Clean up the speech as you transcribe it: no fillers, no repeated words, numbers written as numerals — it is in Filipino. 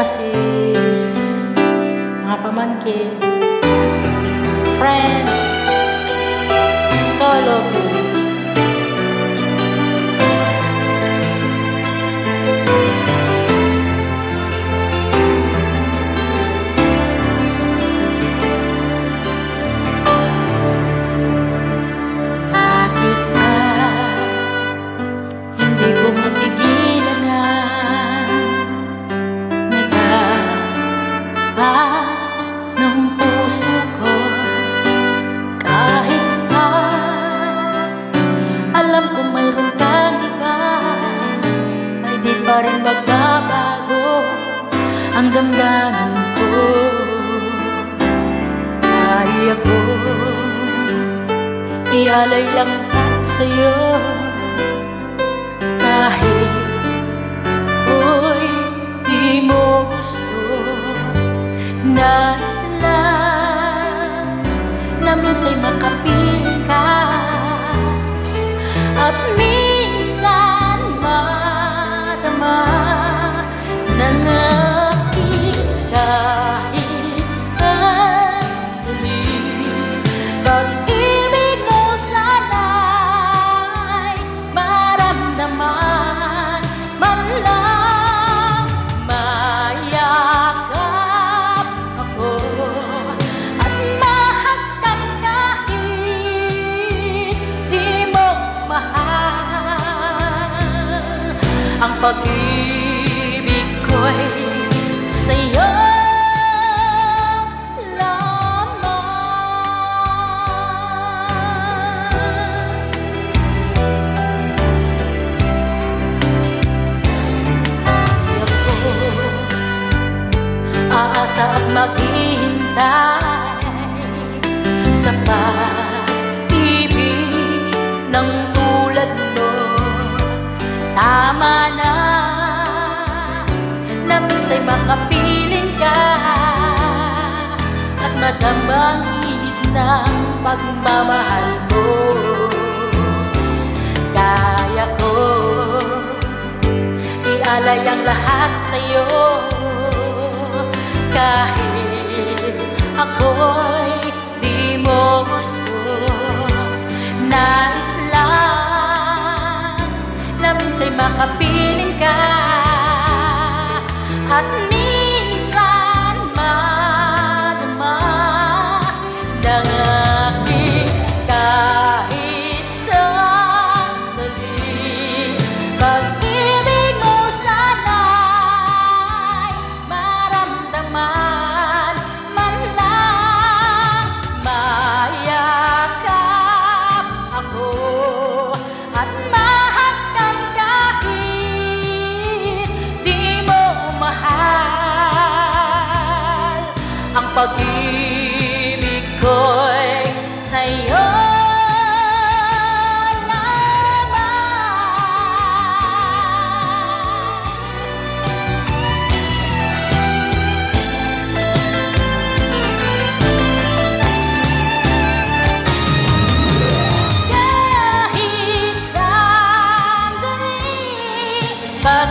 sis, mga pamangkin, friend, to all of you. Bakit ba hindi ko mapigilan na ng puso ko? Kahit pa alam kong mayroon kang iba, ay di pa rin magbabago ang damdamin ko. Kaya ko ialay lang sa'yo kahit ako'y di mo gusto. Nais lang na minsa'y makapiling ka at minsan madama ng aking kahit sandali. Pag-ibig mo sana'y maramdaman man lang, mayakap ako at mahagkan kahit di mo mahal. Ang pag-ibig ko'y sa'yo aasa at maghihintay sa pag-ibig ng tulad mo. Tama na na minsa'y makapiling ka at madama ang init ng pagmamahal mo. Kaya ko ialay ang lahat sa'yo kahit ako'y di mo gusto. Nais lang na minsa'y makapiling ka at minsan madama ng aking kahit sandali. Pag-ibig mo sana'y maramdaman man lang, mayakap ako at mahagkan kahit di mo mahal. Ang pag-ibig ko'y sa'yo kahit sandali. Pag